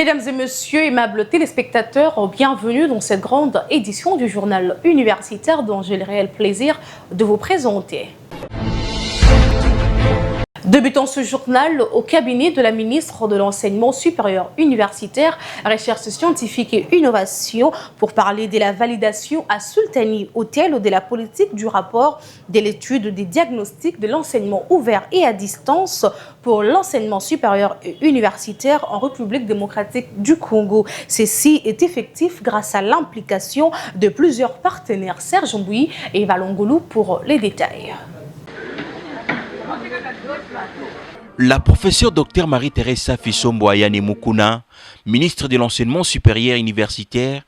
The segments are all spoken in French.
Mesdames et messieurs, aimables téléspectateurs, bienvenue dans cette grande édition du journal universitaire dont j'ai le réel plaisir de vous présenter. Débutons ce journal au cabinet de la ministre de l'Enseignement supérieur universitaire, Recherche scientifique et innovation pour parler de la validation à Sultani Hôtel de la politique du rapport de l'étude des diagnostics de l'enseignement ouvert et à distance pour l'enseignement supérieur et universitaire en République démocratique du Congo. Ceci est effectif grâce à l'implication de plusieurs partenaires. Serge Mbouy et Valongolou pour les détails. La professeure Dr Marie-Thérèse Fissombo-Ayane Mukuna, ministre de l'Enseignement supérieur universitaire,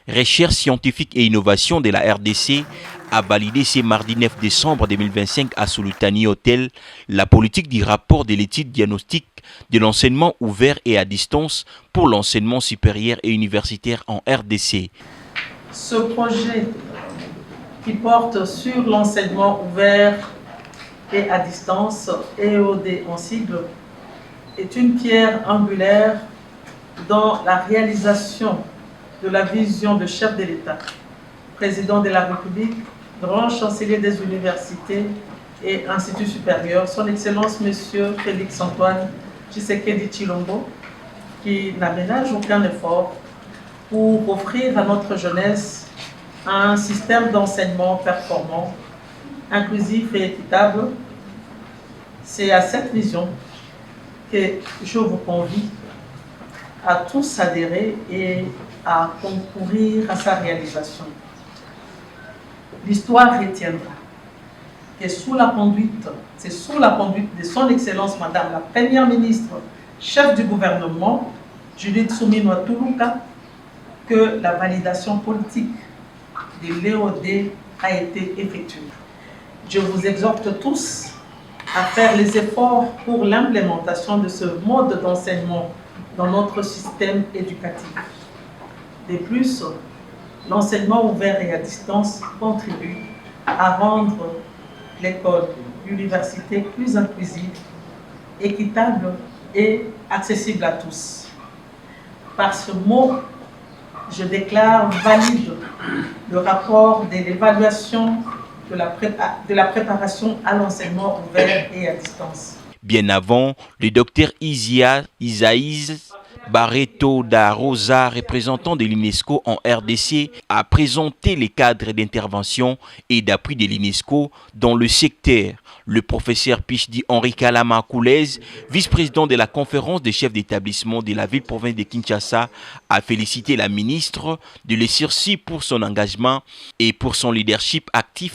Recherche scientifique et innovation de la RDC, a validé ce mardi 9 décembre 2025 à Sultani Hôtel la politique du rapport de l'étude diagnostique de l'enseignement ouvert et à distance pour l'enseignement supérieur et universitaire en RDC. Ce projet qui porte sur l'enseignement ouvert et à distance, EOD en sigle, est une pierre angulaire dans la réalisation de la vision de chef de l'État, président de la République, grand chancelier des universités et instituts supérieurs, son Excellence Monsieur Félix-Antoine Tshisekedi Tshilombo, qui n'aménage aucun effort pour offrir à notre jeunesse un système d'enseignement performant, inclusif et équitable. C'est à cette vision que je vous convie à tous adhérer et à concourir à sa réalisation. L'histoire retiendra que c'est sous la conduite de son Excellence Madame la Première ministre, chef du gouvernement, Judith Suminwa Tuluka, que la validation politique de l'EOD a été effectuée. Je vous exhorte tous à faire les efforts pour l'implémentation de ce mode d'enseignement dans notre système éducatif. De plus, l'enseignement ouvert et à distance contribue à rendre l'école, l'université plus inclusive, équitable et accessible à tous. Par ce mot, je déclare valide le rapport de l'évaluation de la préparation à l'enseignement ouvert et à distance. Bien avant, le docteur Isaïs Barreto da Rosa, représentant de l'UNESCO en RDC, a présenté les cadres d'intervention et d'appui de l'UNESCO dans le secteur. Le professeur Pichdi Henri Kalama Koulez, vice-président de la conférence des chefs d'établissement de la ville-province de Kinshasa, a félicité la ministre de l'exercice pour son engagement et pour son leadership actif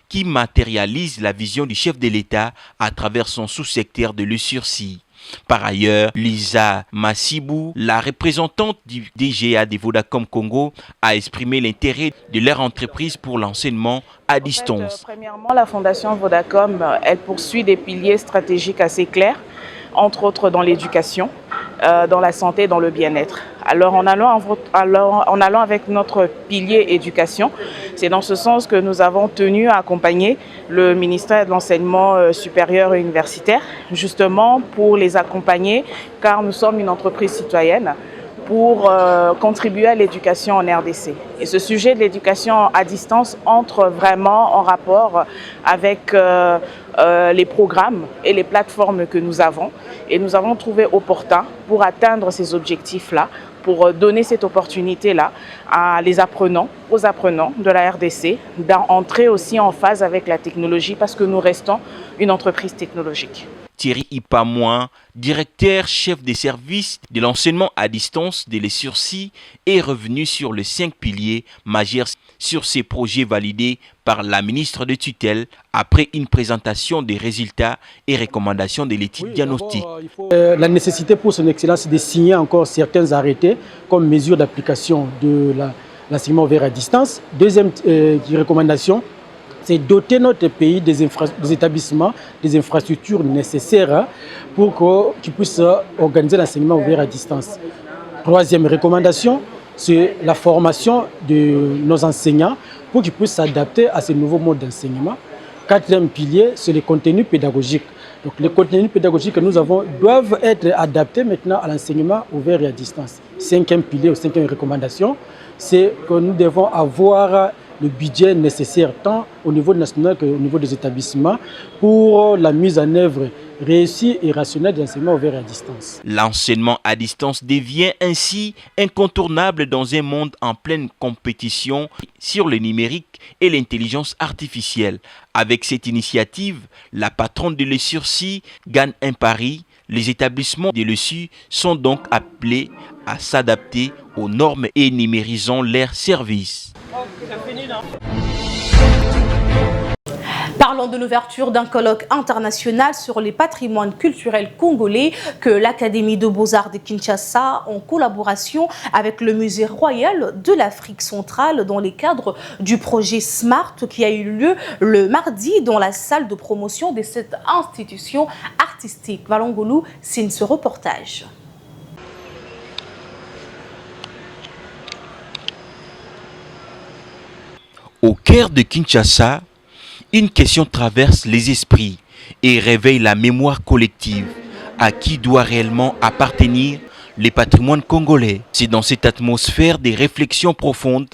qui matérialise la vision du chef de l'État à travers son sous-secteur de l'E-Sursis. Par ailleurs, Lisa Massibou, la représentante du DGA de Vodacom Congo, a exprimé l'intérêt de leur entreprise pour l'enseignement à distance. Premièrement, la Fondation Vodacom, elle poursuit des piliers stratégiques assez clairs, entre autres dans l'éducation, dans la santé, dans le bien-être. Alors en allant avec notre pilier éducation, c'est dans ce sens que nous avons tenu à accompagner le ministère de l'Enseignement supérieur et universitaire, justement pour les accompagner, car nous sommes une entreprise citoyenne, pour contribuer à l'éducation en RDC. Et ce sujet de l'éducation à distance entre vraiment en rapport avec les programmes et les plateformes que nous avons. Et nous avons trouvé opportun pour atteindre ces objectifs-là, pour donner cette opportunité-là aux apprenants de la RDC, d'entrer aussi en phase avec la technologie parce que nous restons une entreprise technologique. Thierry Ipamoin, directeur chef des services de l'enseignement à distance de l'E-Sursis, est revenu sur les 5 piliers majeurs sur ces projets validés par la ministre de tutelle après une présentation des résultats et recommandations de l'étude diagnostique. La nécessité pour son Excellence de signer encore certains arrêtés comme mesure d'application de l'enseignement ouvert à distance. Deuxième recommandation, c'est doter notre pays des établissements, des infrastructures nécessaires pour qu'ils puissent organiser l'enseignement ouvert à distance. Troisième recommandation, c'est la formation de nos enseignants pour qu'ils puissent s'adapter à ce nouveau mode d'enseignement. Quatrième pilier, c'est le contenu pédagogique. Donc les contenus pédagogiques que nous avons doivent être adaptés maintenant à l'enseignement ouvert et à distance. Cinquième pilier ou cinquième recommandation, c'est que nous devons avoir le budget nécessaire tant au niveau national qu'au niveau des établissements pour la mise en œuvre réussie et rationnelle de l'enseignement ouvert et à distance. L'enseignement à distance devient ainsi incontournable dans un monde en pleine compétition sur le numérique et l'intelligence artificielle. Avec cette initiative, la patronne de l'ESSURCI gagne un pari. Les établissements de l'ESSU sont donc appelés à s'adapter aux normes et numérisant leurs services. Parlons de l'ouverture d'un colloque international sur les patrimoines culturels congolais que l'Académie de Beaux-Arts de Kinshasa, en collaboration avec le Musée royal de l'Afrique centrale, dans les cadres du projet SMART qui a eu lieu le mardi dans la salle de promotion de cette institution artistique. Valongolou signe ce reportage. Au cœur de Kinshasa, une question traverse les esprits et réveille la mémoire collective. À qui doit réellement appartenir les patrimoines congolais? C'est dans cette atmosphère des réflexions profondes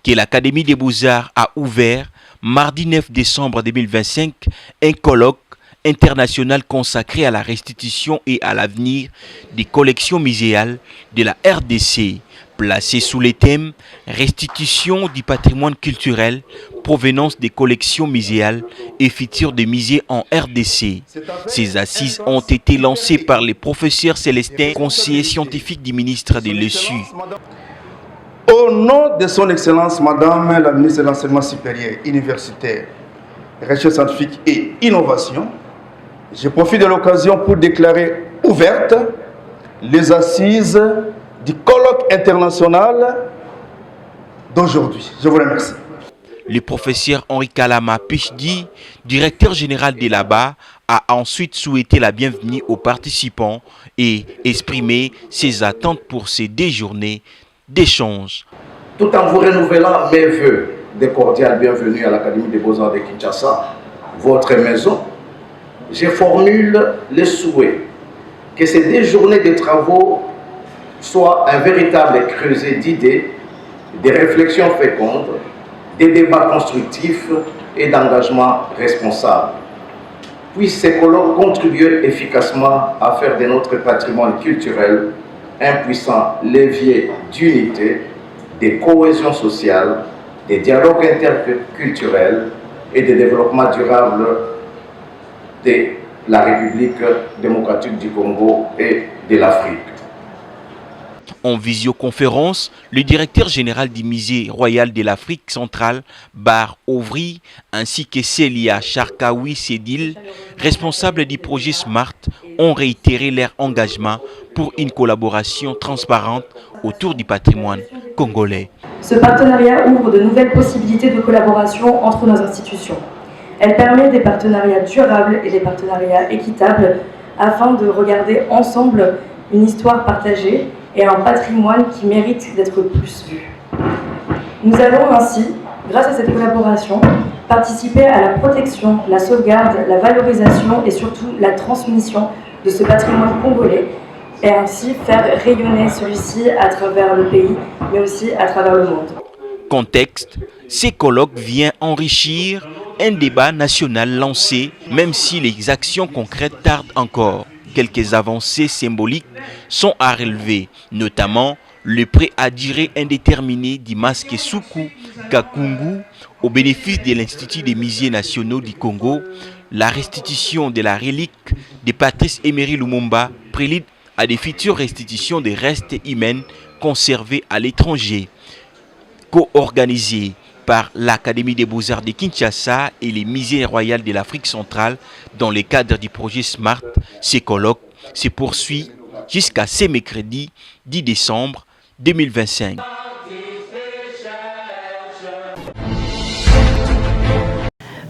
que l'Académie des Beaux-Arts a ouvert, mardi 9 décembre 2025, un colloque international consacré à la restitution et à l'avenir des collections muséales de la RDC, placé sous les thèmes restitution du patrimoine culturel, provenance des collections muséales et futur des musées en RDC. Ces assises ont été lancées par le professeur Célestin, conseiller scientifique du ministre de l'ESSU. Au nom de son Excellence, Madame la ministre de l'Enseignement supérieur, universitaire, recherche scientifique et innovation, je profite de l'occasion pour déclarer ouvertes les assises du colloque international d'aujourd'hui. Je vous remercie. Le professeur Henri Kalama Pichdi, directeur général de l'ABA, a ensuite souhaité la bienvenue aux participants et exprimé ses attentes pour ces 2 journées d'échange. Tout en vous renouvelant mes voeux de cordiale bienvenue à l'Académie des Beaux-Arts de Kinshasa, votre maison, je formule le souhait que ces 2 journées de travaux soient un véritable creuset d'idées, de réflexions fécondes, des débats constructifs et d'engagement responsable. Puissent ces colloques contribuer efficacement à faire de notre patrimoine culturel un puissant levier d'unité, de cohésion sociale, de dialogue interculturel et de développement durable de la République démocratique du Congo et de l'Afrique. En visioconférence, le directeur général du Musée royal de l'Afrique centrale, Bar Ovry, ainsi que Célia Charkaoui Sédil, responsable du projet SMART, ont réitéré leur engagement pour une collaboration transparente autour du patrimoine congolais. Ce partenariat ouvre de nouvelles possibilités de collaboration entre nos institutions. Elle permet des partenariats durables et des partenariats équitables afin de regarder ensemble une histoire partagée et un patrimoine qui mérite d'être plus vu. Nous allons ainsi, grâce à cette collaboration, participer à la protection, la sauvegarde, la valorisation et surtout la transmission de ce patrimoine congolais et ainsi faire rayonner celui-ci à travers le pays, mais aussi à travers le monde. Contexte, ces colloques viennent enrichir un débat national lancé, même si les actions concrètes tardent encore. Quelques avancées symboliques sont à relever, notamment le prêt à durée indéterminée du masque Soukou Kakungu au bénéfice de l'Institut des musées nationaux du Congo, la restitution de la relique de Patrice Emery Lumumba prélude à des futures restitutions des restes humains conservés à l'étranger. Co-organisé par l'Académie des Beaux-Arts de Kinshasa et les musées royaux de l'Afrique centrale dans le cadre du projet SMART, ces colloques se poursuivent jusqu'à ce mercredi 10 décembre 2025.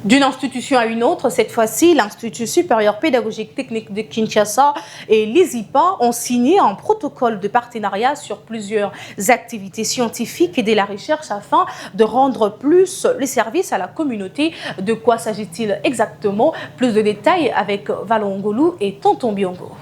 D'une institution à une autre, cette fois-ci, l'Institut supérieur pédagogique technique de Kinshasa et l'ISIPA ont signé un protocole de partenariat sur plusieurs activités scientifiques et de la recherche afin de rendre plus les services à la communauté. De quoi s'agit-il exactement? Plus de détails avec Valongolu et Tonton Biongo.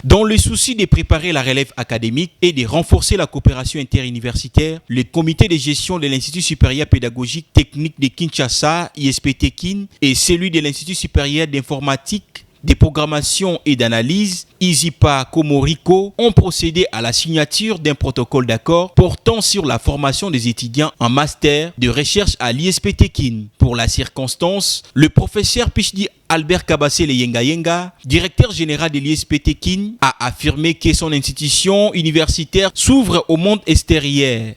Dans le souci de préparer la relève académique et de renforcer la coopération interuniversitaire, le comité de gestion de l'Institut supérieur pédagogique technique de Kinshasa, ISP-TEKIN, et celui de l'Institut supérieur d'informatique, de programmation et d'analyse, ISIPA Komoriko, ont procédé à la signature d'un protocole d'accord portant sur la formation des étudiants en master de recherche à l'ISP-TEKIN. Pour la circonstance, le professeur Pichdi Albert Kabasele Yenga, directeur général de l'ISP-TEKIN, a affirmé que son institution universitaire s'ouvre au monde extérieur.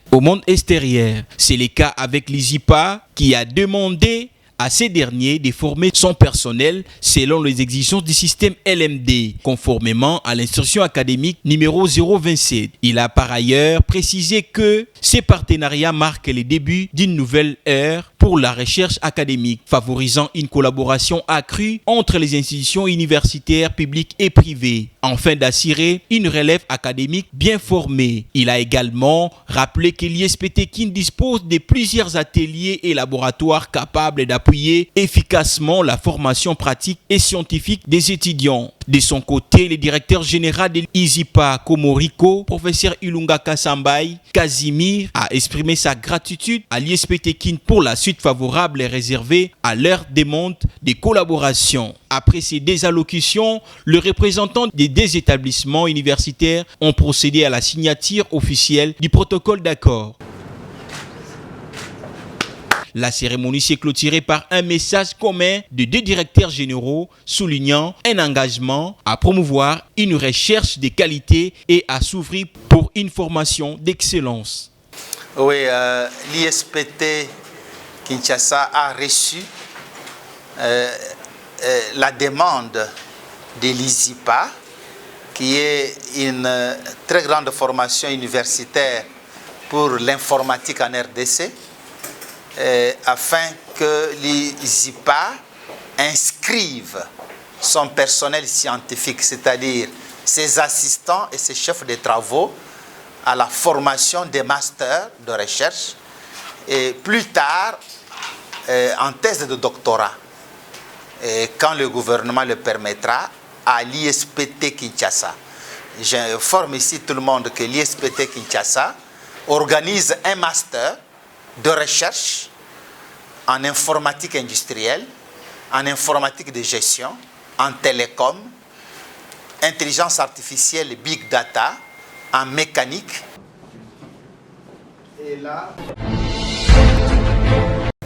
C'est le cas avec l'ISIPA qui a demandé à ces derniers de former son personnel selon les exigences du système LMD, conformément à l'instruction académique numéro 027. Il a par ailleurs précisé que ces partenariats marquent le début d'une nouvelle ère pour la recherche académique, favorisant une collaboration accrue entre les institutions universitaires publiques et privées, afin d'assurer une relève académique bien formée. Il a également rappelé que l'ISP-TEKIN dispose de plusieurs ateliers et laboratoires capables d'appuyer efficacement la formation pratique et scientifique des étudiants. De son côté, le directeur général de l'ISIPA Komoriko, professeur Ilunga Kassambai Casimir, a exprimé sa gratitude à l'ISP-TEKIN pour la suite favorable et réservée à leur demande de collaboration. Après ces deux allocutions, les représentants des deux établissements universitaires ont procédé à la signature officielle du protocole d'accord. La cérémonie s'est clôturée par un message commun de deux directeurs généraux soulignant un engagement à promouvoir une recherche de qualité et à s'ouvrir pour une formation d'excellence. Oui, l'ISPT Kinshasa a reçu la demande de l'ISIPA, qui est une très grande formation universitaire pour l'informatique en RDC, afin que l'ISIPA inscrive son personnel scientifique, c'est-à-dire ses assistants et ses chefs de travaux, à la formation des masters de recherche et plus tard en thèse de doctorat, et quand le gouvernement le permettra, à l'ISPT Kinshasa. J'informe ici tout le monde que l'ISPT Kinshasa organise un master de recherche en informatique industrielle, en informatique de gestion, en télécom, intelligence artificielle, big data, en mécanique. Et là...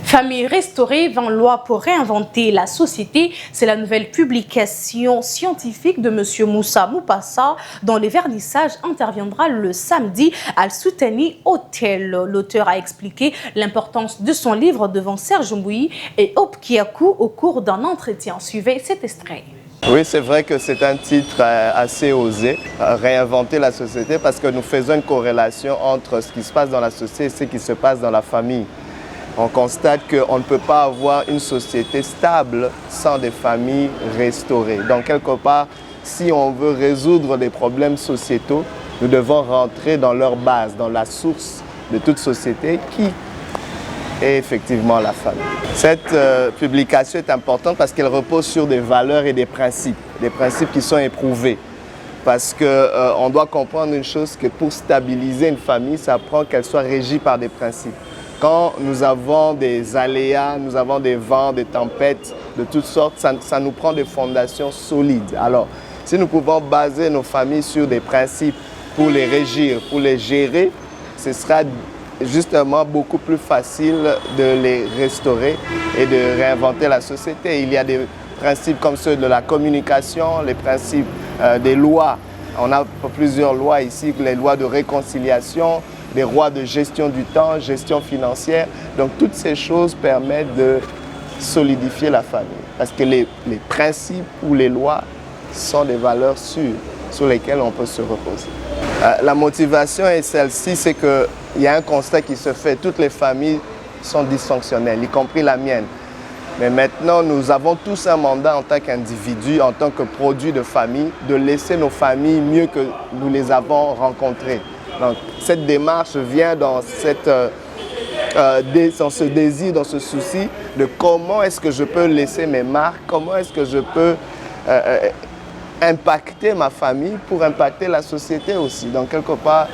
Famille restaurée, 20 lois pour réinventer la société. C'est la nouvelle publication scientifique de M. Moussa Moupassa, dont le vernissage interviendra le samedi à Soutani Hotel. L'auteur a expliqué l'importance de son livre devant Serge Mbouyi et Hope Kiakou au cours d'un entretien. Suivez cet extrait. Oui, c'est vrai que c'est un titre assez osé, réinventer la société, parce que nous faisons une corrélation entre ce qui se passe dans la société et ce qui se passe dans la famille. On constate qu'on ne peut pas avoir une société stable sans des familles restaurées. Donc, quelque part, si on veut résoudre des problèmes sociétaux, nous devons rentrer dans leur base, dans la source de toute société qui est effectivement la famille. Cette publication est importante parce qu'elle repose sur des valeurs et des principes qui sont éprouvés. Parce qu'on doit comprendre une chose, que pour stabiliser une famille, ça prend qu'elle soit régie par des principes. Quand nous avons des aléas, nous avons des vents, des tempêtes de toutes sortes, ça nous prend des fondations solides. Alors, si nous pouvons baser nos familles sur des principes pour les régir, pour les gérer, ce sera justement beaucoup plus facile de les restaurer et de réinventer la société. Il y a des principes comme ceux de la communication, les principes des lois. On a plusieurs lois ici, les lois de réconciliation, les lois de gestion du temps, gestion financière. Donc toutes ces choses permettent de solidifier la famille. Parce que les principes ou les lois sont des valeurs sûres sur lesquelles on peut se reposer. La motivation est celle-ci, c'est qu'il y a un constat qui se fait. Toutes les familles sont dysfonctionnelles, y compris la mienne. Mais maintenant, nous avons tous un mandat en tant qu'individus, en tant que produit de famille, de laisser nos familles mieux que nous les avons rencontrées. Donc, cette démarche vient dans ce désir, dans ce souci de comment est-ce que je peux laisser mes marques, comment est-ce que je peux impacter ma famille pour impacter la société aussi. Donc, quelque part,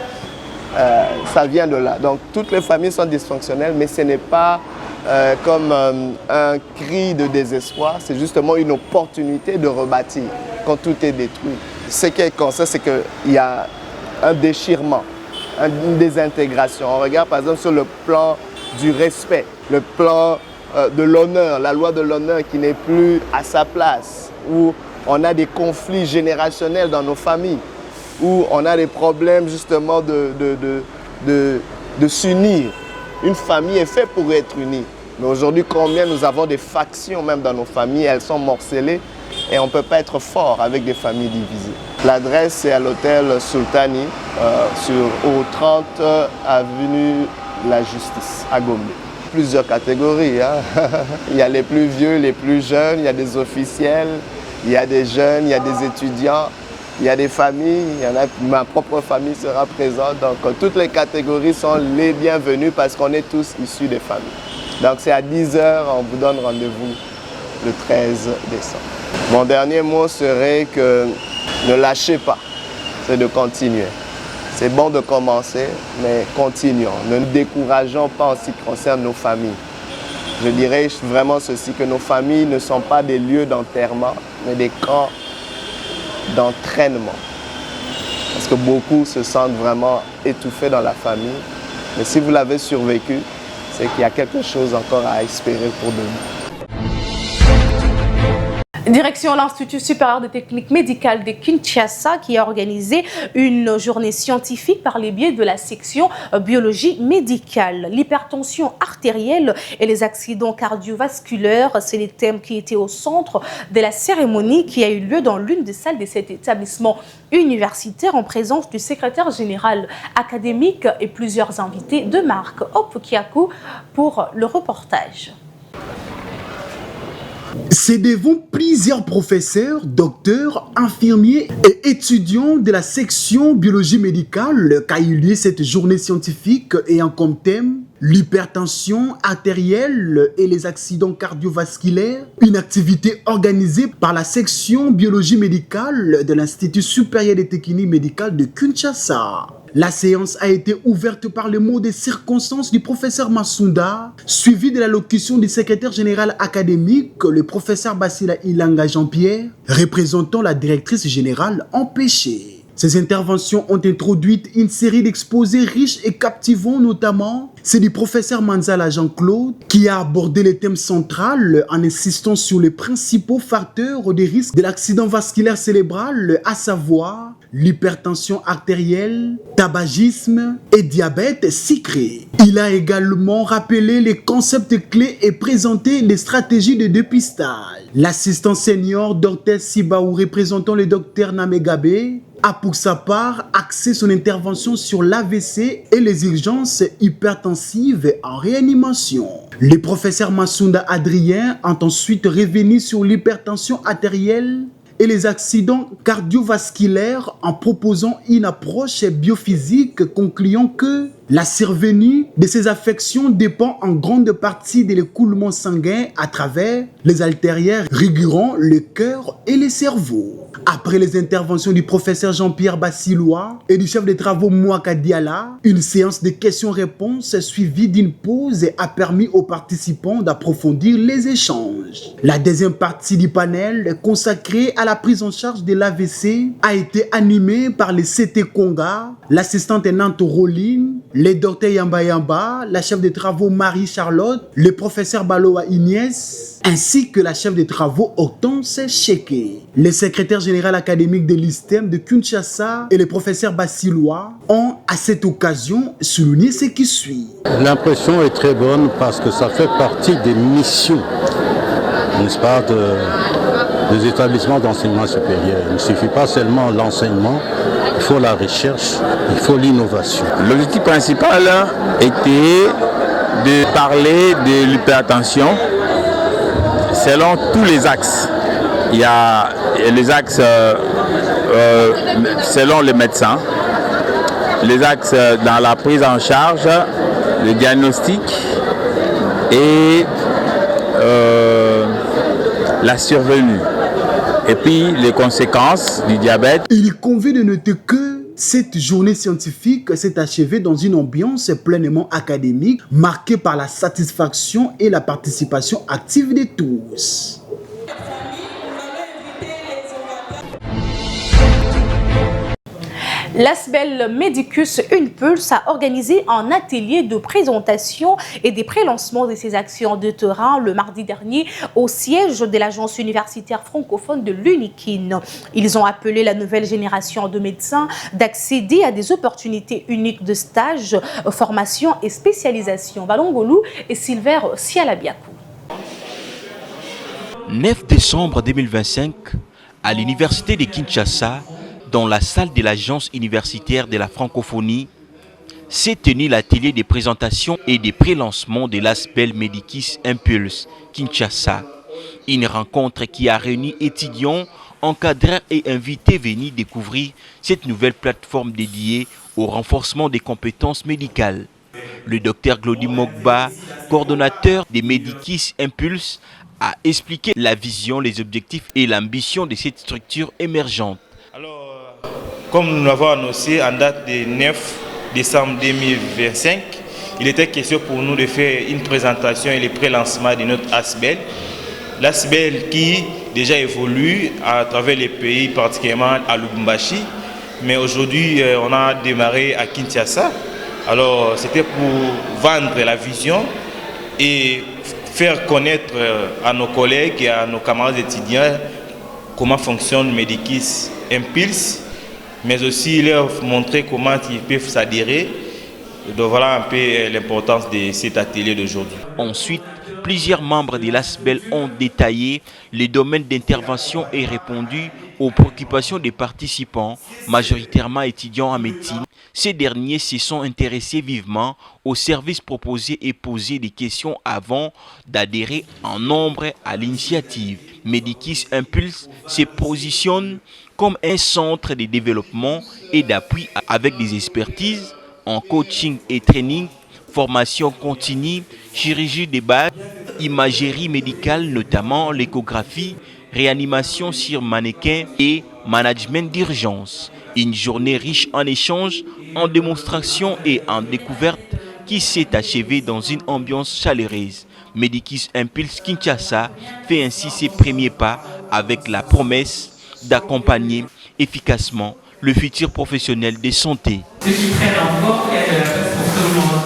ça vient de là. Donc, toutes les familles sont dysfonctionnelles, mais ce n'est pas comme un cri de désespoir, c'est justement une opportunité de rebâtir quand tout est détruit. Ce qui est conscient, c'est qu'il y a un déchirement, une désintégration. On regarde par exemple sur le plan du respect, le plan de l'honneur, la loi de l'honneur qui n'est plus à sa place, où on a des conflits générationnels dans nos familles, où on a des problèmes justement de s'unir. Une famille est faite pour être unie. Mais aujourd'hui, combien nous avons des factions même dans nos familles, elles sont morcelées et on ne peut pas être fort avec des familles divisées. L'adresse, c'est à l'hôtel Sultani, au 30 avenue La Justice, à Gombe. Plusieurs catégories. Il y a les plus vieux, les plus jeunes, il y a des officiels, il y a des jeunes, il y a des étudiants. Il y a des familles, ma propre famille sera présente. Donc toutes les catégories sont les bienvenues parce qu'on est tous issus des familles. Donc c'est à 10 h, on vous donne rendez-vous le 13 décembre. Mon dernier mot serait que ne lâchez pas, c'est de continuer. C'est bon de commencer, mais continuons. Ne nous décourageons pas en ce qui concerne nos familles. Je dirais vraiment ceci, que nos familles ne sont pas des lieux d'enterrement, mais des camps d'entraînement. Parce que beaucoup se sentent vraiment étouffés dans la famille. Mais si vous l'avez survécu, c'est qu'il y a quelque chose encore à espérer pour demain. Direction l'Institut supérieur de technique médicale de Kinshasa qui a organisé une journée scientifique par les biais de la section biologie médicale. L'hypertension artérielle et les accidents cardiovasculaires, c'est les thèmes qui étaient au centre de la cérémonie qui a eu lieu dans l'une des salles de cet établissement universitaire en présence du secrétaire général académique et plusieurs invités de marque. Hop Kiakou pour le reportage. C'est devant plusieurs professeurs, docteurs, infirmiers et étudiants de la section biologie médicale qu'a eu lieu cette journée scientifique ayant comme thème l'hypertension artérielle et les accidents cardiovasculaires, une activité organisée par la section biologie médicale de l'Institut supérieur de technique médicale de Kinshasa. La séance a été ouverte par le mot des circonstances du professeur Massounda, suivi de l'allocution du secrétaire général académique, le professeur Bassila Ilanga Jean-Pierre, représentant la directrice générale empêchée. Ces interventions ont introduit une série d'exposés riches et captivants, notamment c'est du professeur Manzala Jean-Claude qui a abordé le thème central en insistant sur les principaux facteurs des risques de l'accident vasculaire cérébral, à savoir l'hypertension artérielle, tabagisme et diabète sucré. Il a également rappelé les concepts clés et présenté les stratégies de dépistage. L'assistant senior Dr Sibaou représentant le docteur Namegabe a pour sa part axé son intervention sur l'AVC et les urgences hypertensives en réanimation. Le professeur Massounda Adrien a ensuite revenu sur l'hypertension artérielle et les accidents cardiovasculaires en proposant une approche biophysique concluant que la survenue de ces affections dépend en grande partie de l'écoulement sanguin à travers les artères régurant le cœur et le cerveau. Après les interventions du professeur Jean-Pierre Bassilois et du chef de travaux Mouaka Diala, une séance de questions-réponses suivie d'une pause a permis aux participants d'approfondir les échanges. La deuxième partie du panel, consacrée à la prise en charge de l'AVC, a été animée par les CT Conga, l'assistante Nanto Roline, les docteurs Yamba Yamba, la chef de travaux Marie-Charlotte, le professeur Baloa Ignès, ainsi que la chef de travaux Hortense Cheke. Le secrétaire général académique de l'ISTEM de Kinshasa et le professeur Bassilois ont à cette occasion souligné ce qui suit. L'impression est très bonne parce que ça fait partie des missions, n'est-ce pas, des établissements d'enseignement supérieur. Il ne suffit pas seulement l'enseignement, il faut la recherche, il faut l'innovation. L'objectif principal était de parler de l'hypertension selon tous les axes. Il y a les axes selon les médecins, les axes dans la prise en charge, le diagnostic et la survenue. Et puis les conséquences du diabète. Il convient de noter que cette journée scientifique s'est achevée dans une ambiance pleinement académique, marquée par la satisfaction et la participation active de tous. L'Asbel Medicus Impulse a organisé un atelier de présentation et des prélancements de ses actions de terrain le mardi dernier au siège de l'agence universitaire francophone de l'UNIKIN. Ils ont appelé la nouvelle génération de médecins d'accéder à des opportunités uniques de stage, formation et spécialisation. Balongolou et Silver Sialabiakou. 9 décembre 2025, à l'université de Kinshasa, dans la salle de l'agence universitaire de la francophonie, s'est tenu l'atelier de présentation et de prélancement de l'Asbel Medicus Impulse Kinshasa. Une rencontre qui a réuni étudiants, encadreurs et invités venus découvrir cette nouvelle plateforme dédiée au renforcement des compétences médicales. Le docteur Glody Mogba, coordonnateur des Medicus Impulse, a expliqué la vision, les objectifs et l'ambition de cette structure émergente. Comme nous l'avons annoncé en date du 9 décembre 2025, il était question pour nous de faire une présentation et le pré-lancement de notre Asbel. L'Asbel qui déjà évolue à travers les pays, particulièrement à Lubumbashi, mais aujourd'hui on a démarré à Kinshasa. Alors c'était pour vendre la vision et faire connaître à nos collègues et à nos camarades étudiants comment fonctionne Medicus Impulse, mais aussi leur montrer comment ils peuvent s'adhérer. Donc voilà un peu l'importance de cet atelier d'aujourd'hui. Ensuite, plusieurs membres de l'Asbel ont détaillé les domaines d'intervention et répondu aux préoccupations des participants, majoritairement étudiants en médecine. Ces derniers se sont intéressés vivement aux services proposés et posé des questions avant d'adhérer en nombre à l'initiative. Medicus Impulse se positionne comme un centre de développement et d'appui avec des expertises en coaching et training, formation continue, chirurgie de base, imagerie médicale, notamment l'échographie, réanimation sur mannequin et management d'urgence. Une journée riche en échanges, en démonstrations et en découvertes qui s'est achevée dans une ambiance chaleureuse. Medicus Impulse Kinshasa fait ainsi ses premiers pas avec la promesse d'accompagner efficacement le futur professionnel de santé. Ceux qui prennent encore, il y a de la place pour tout le monde.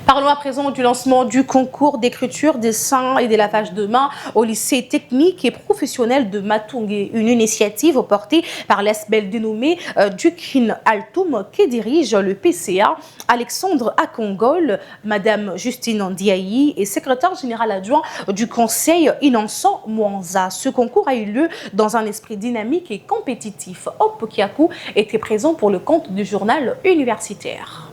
Parlons à présent du lancement du concours d'écriture, dessin et de lavage de mains au lycée technique et professionnel de Matungé. Une initiative portée par l'Asbel dénommée Dukin Altoum qui dirige le PCA, Alexandre Akongol, Madame Justine Ndiaye et secrétaire général adjoint du conseil Inansan Mwanza. Ce concours a eu lieu dans un esprit dynamique et compétitif. Hop Kiakou était présent pour le compte du journal universitaire.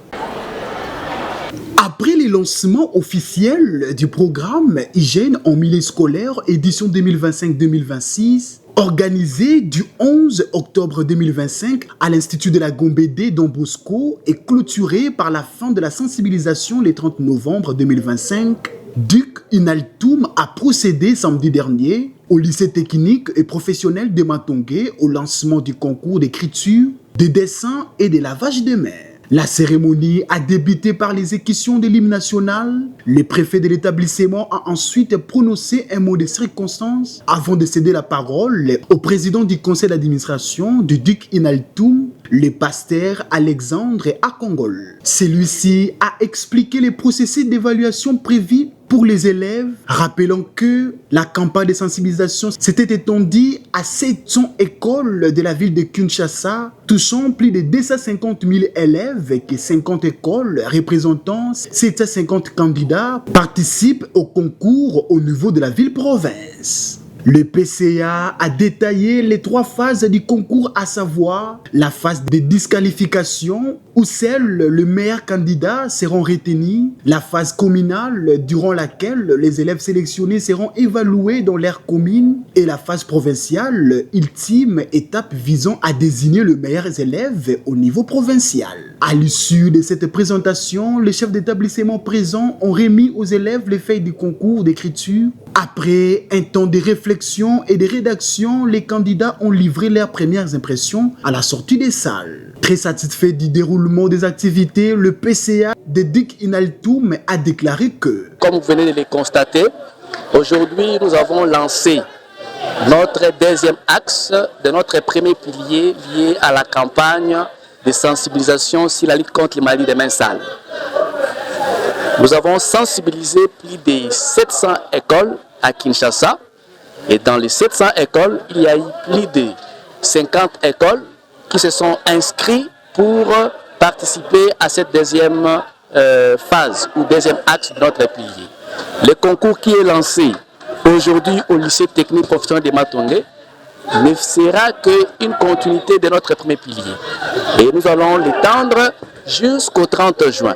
Après les lancements officiels du programme Hygiène en milieu scolaire édition 2025-2026, organisé du 11 octobre 2025 à l'Institut de la Gombédé Don Bosco et clôturé par la fin de la sensibilisation le 30 novembre 2025, Duc Inaltoum a procédé samedi dernier au lycée technique et professionnel de Matungé au lancement du concours d'écriture, de dessin et de lavage de mains. La cérémonie a débuté par les équations de l'hymne national. Le préfet de l'établissement a ensuite prononcé un mot de circonstance avant de céder la parole au président du conseil d'administration du Duc Inaltoum, le pasteur Alexandre Akongol. Celui-ci a expliqué les processus d'évaluation prévus pour les élèves, rappelant que la campagne de sensibilisation s'était étendue à 700 écoles de la ville de Kinshasa, touchant plus de 250 000 élèves et que 50 écoles représentant 750 candidats participent au concours au niveau de la ville-province. Le PCA a détaillé les 3 phases du concours, à savoir la phase de disqualification où seuls les meilleurs candidats seront retenus, la phase communale durant laquelle les élèves sélectionnés seront évalués dans leur commune et la phase provinciale, ultime étape visant à désigner les meilleurs élèves au niveau provincial. À l'issue de cette présentation, les chefs d'établissement présents ont remis aux élèves les feuilles du concours d'écriture. Après un temps de réflexion et de rédaction, les candidats ont livré leurs premières impressions à la sortie des salles. Très satisfait du déroulement des activités, le PCA de Dik Inaltoum a déclaré que, comme vous venez de le constater, aujourd'hui nous avons lancé notre deuxième axe de notre premier pilier lié à la campagne de sensibilisation sur la lutte contre les maladies des mains sales. Nous avons sensibilisé plus de 700 écoles à Kinshasa et dans les 700 écoles, il y a eu plus de 50 écoles qui se sont inscrites pour participer à cette deuxième phase ou deuxième axe de notre pilier. Le concours qui est lancé aujourd'hui au lycée technique professionnel de Matongé ne sera qu'une continuité de notre premier pilier. Et nous allons l'étendre jusqu'au 30 juin.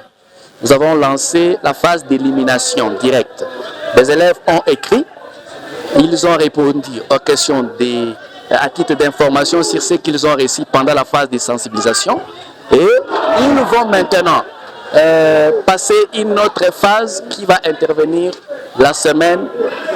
Nous avons lancé la phase d'élimination directe. Les élèves ont écrit, ils ont répondu aux questions à titre d'information sur ce qu'ils ont reçu pendant la phase de sensibilisation. Et ils vont maintenant passer une autre phase qui va intervenir la semaine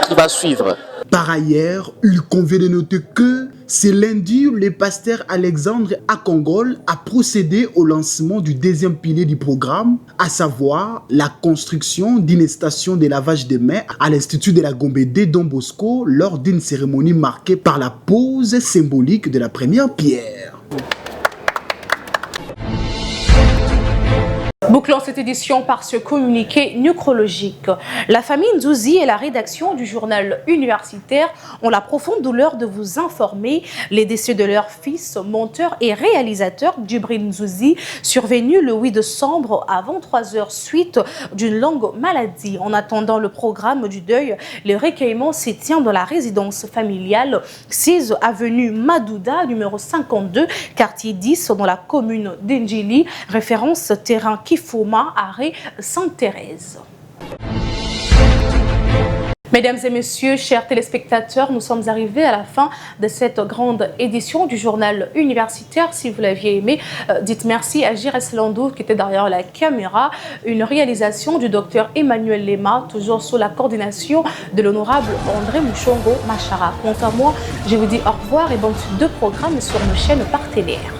qui va suivre. Par ailleurs, il convient de noter que ce lundi, le pasteur Alexandre Akongol a procédé au lancement du deuxième pilier du programme, à savoir la construction d'une station de lavage de mains à l'Institut de la Gombédé Don Bosco lors d'une cérémonie marquée par la pose symbolique de la première pierre. Bouclons cette édition par ce communiqué nécrologique. La famille Nzouzi et la rédaction du journal universitaire ont la profonde douleur de vous informer les décès de leur fils, monteur et réalisateur Djibril Nzouzi, survenu le 8 décembre à 23h suite d'une longue maladie. En attendant le programme du deuil, le recueillement se tient dans la résidence familiale 6 avenue Madouda, numéro 52, quartier 10, dans la commune d'Endjili, référence terrain Kifoma, arrêt Sainte-Thérèse. Mesdames et messieurs, chers téléspectateurs, nous sommes arrivés à la fin de cette grande édition du journal universitaire. Si vous l'aviez aimé, dites merci à Jires Landou qui était derrière la caméra. Une réalisation du docteur Emmanuel Lema, toujours sous la coordination de l'honorable André Mouchongo Machara. Quant à moi, je vous dis au revoir et bonne suite de programmes sur nos chaînes partenaires.